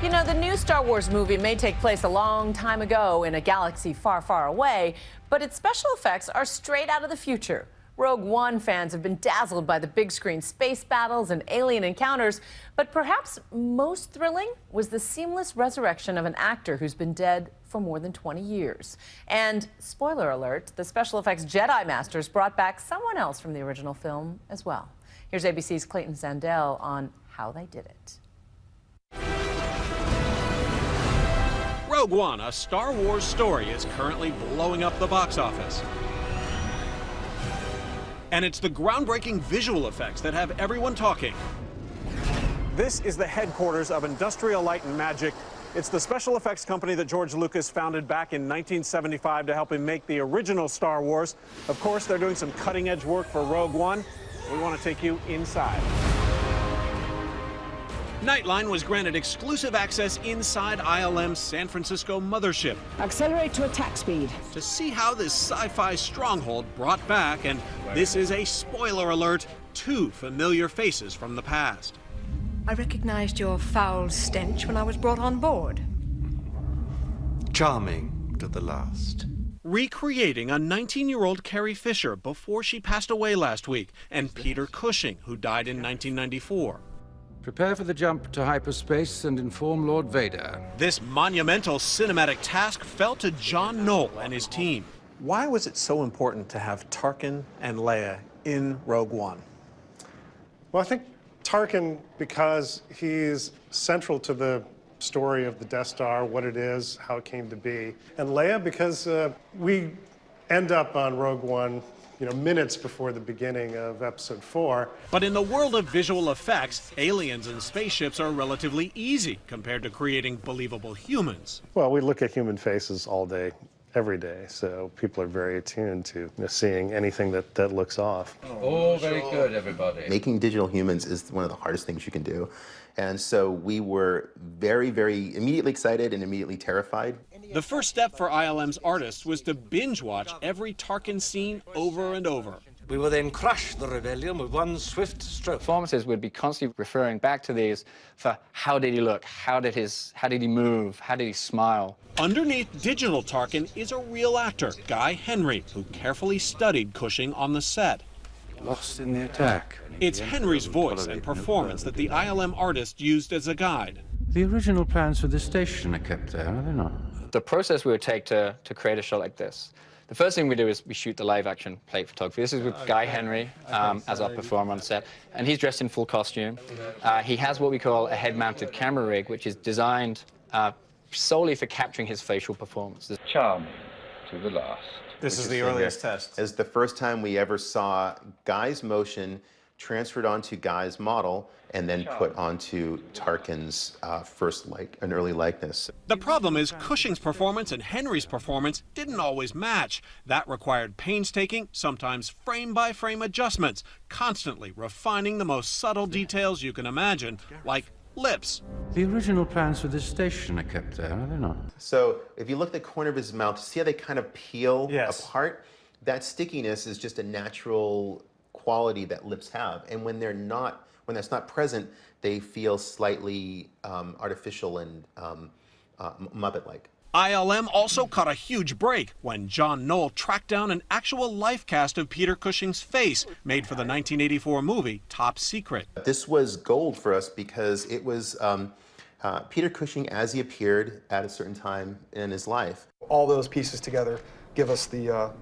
You know, the new Star Wars movie may take place a long time ago in a galaxy far, far away, but its special effects are straight out of the future. Rogue One fans have been dazzled by the big screen space battles and alien encounters, but perhaps most thrilling was the seamless resurrection of an actor who's been dead for more than 20 years. And, spoiler alert, the special effects Jedi Masters brought back someone else from the original film as well. Here's ABC's Clayton Sandell on how they did it. Rogue One, a Star Wars story, is currently blowing up the box office. And it's the groundbreaking visual effects that have everyone talking. This is the headquarters of Industrial Light and Magic. It's the special effects company that George Lucas founded back in 1975 to help him make the original Star Wars. Of course, they're doing some cutting-edge work for Rogue One. We want to take you inside. Nightline was granted exclusive access inside ILM's San Francisco mothership Accelerate to attack speed. to see how this sci-fi stronghold brought back, and this is a spoiler alert, two familiar faces from the past. I recognized your foul stench when I was brought on board. Charming to the last. Recreating a 19-year-old Carrie Fisher before she passed away last week, and Peter Cushing, who died in 1994. Prepare for the jump to hyperspace and inform Lord Vader. This monumental cinematic task fell to John Knoll and his team. Why was it so important to have Tarkin and Leia in Rogue One? Well, I think Tarkin, because he's central to the story of the Death Star, what it is, how it came to be. And Leia, because we end up on Rogue One, minutes before the beginning of Episode 4. But in the world of visual effects, aliens and spaceships are relatively easy compared to creating believable humans. Well, we look at human faces all day, every day, so people are very attuned to seeing anything that looks off. Oh, very good, everybody. Making digital humans is one of the hardest things you can do. And so we were very, very immediately excited and immediately terrified. The first step for ILM's artists was to binge watch every Tarkin scene over and over. We will then crush the rebellion with one swift stroke. Performances would be constantly referring back to these for how did he look, how did he move, how did he smile. Underneath digital Tarkin is a real actor, Guy Henry, who carefully studied Cushing on the set. Lost in the attack. It's Henry's voice and performance that the ILM artist used as a guide. The original plans for this station are kept there, are they not? The process we would take to create a shot like this, the first thing we do is we shoot the live action plate photography. This is with Guy Henry as our performer on set, and he's dressed in full costume. He has what we call a head-mounted camera rig, which is designed solely for capturing his facial performance. Charming to the last. This is the earliest test. It's the first time we ever saw Guy's motion transferred onto Guy's model and then put onto Tarkin's an early likeness. The problem is Cushing's performance and Henry's performance didn't always match. That required painstaking, sometimes frame-by-frame adjustments, constantly refining the most subtle details you can imagine, like lips. The original plans for this station are kept there, are they not? So if you look at the corner of his mouth, see how they kind of peel Yes. apart? That stickiness is just a natural quality that lips have. And when that's not present, they feel slightly artificial and Muppet-like. ILM also caught a huge break when John Knoll tracked down an actual life cast of Peter Cushing's face, made for the 1984 movie Top Secret. This was gold for us because it was Peter Cushing as he appeared at a certain time in his life. All those pieces together give us the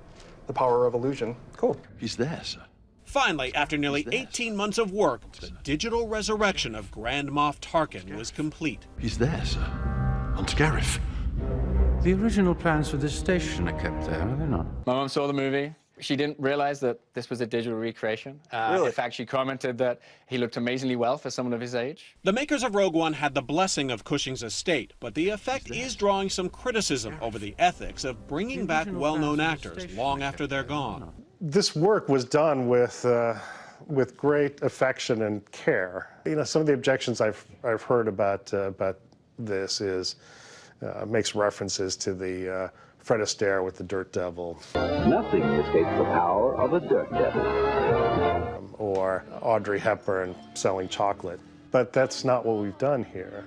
power of illusion. Cool. He's there, sir. Finally, after nearly 18 months of work, the digital resurrection of Grand Moff Tarkin was complete. He's there, sir. On Scarif. The original plans for this station are kept there, are they not? My mom saw the movie. She didn't realize that this was a digital recreation. Really? In fact, she commented that he looked amazingly well for someone of his age. The makers of Rogue One had the blessing of Cushing's estate, but the effect is drawing some criticism over the ethics of bringing back well-known actors long after they're gone. This work was done with great affection and care. Some of the objections I've heard about this is makes references to the Fred Astaire with the Dirt Devil. Nothing escapes the power of a Dirt Devil. Or Audrey Hepburn selling chocolate. But that's not what we've done here.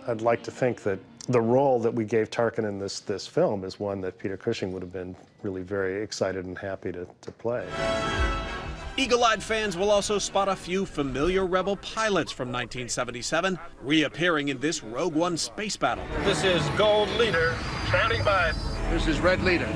I'd like to think that the role that we gave Tarkin in this film is one that Peter Cushing would have been really very excited and happy to play. Eagle-eyed fans will also spot a few familiar Rebel pilots from 1977 reappearing in this Rogue One space battle. This is Gold Leader, standing by. This is Red Leader,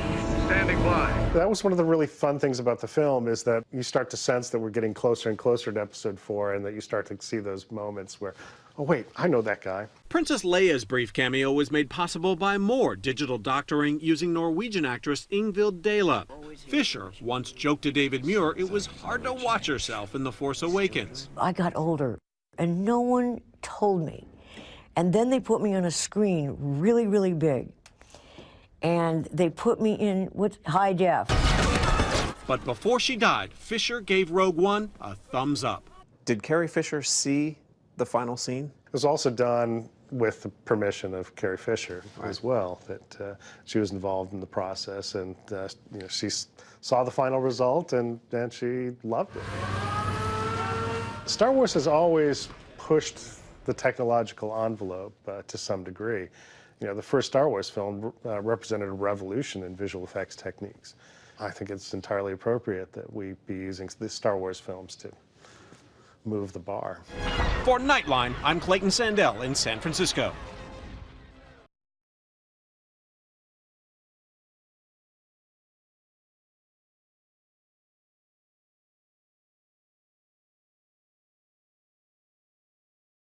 standing by. That was one of the really fun things about the film, is that you start to sense that we're getting closer and closer to Episode 4, and that you start to see those moments where, oh wait, I know that guy. Princess Leia's brief cameo was made possible by more digital doctoring using Norwegian actress Ingvild Dale. Fisher once joked to David Muir it was hard to watch herself in The Force Awakens. I got older, and no one told me. And then they put me on a screen really, really big. And they put me in high def. But before she died, Fisher gave Rogue One a thumbs up. Did Carrie Fisher see the final scene? It was also done with the permission of Carrie Fisher as well, that she was involved in the process, and she saw the final result and she loved it. Star Wars has always pushed the technological envelope to some degree. The first Star Wars film represented a revolution in visual effects techniques. I think it's entirely appropriate that we be using the Star Wars films to move the bar. For Nightline, I'm Clayton Sandell in San Francisco.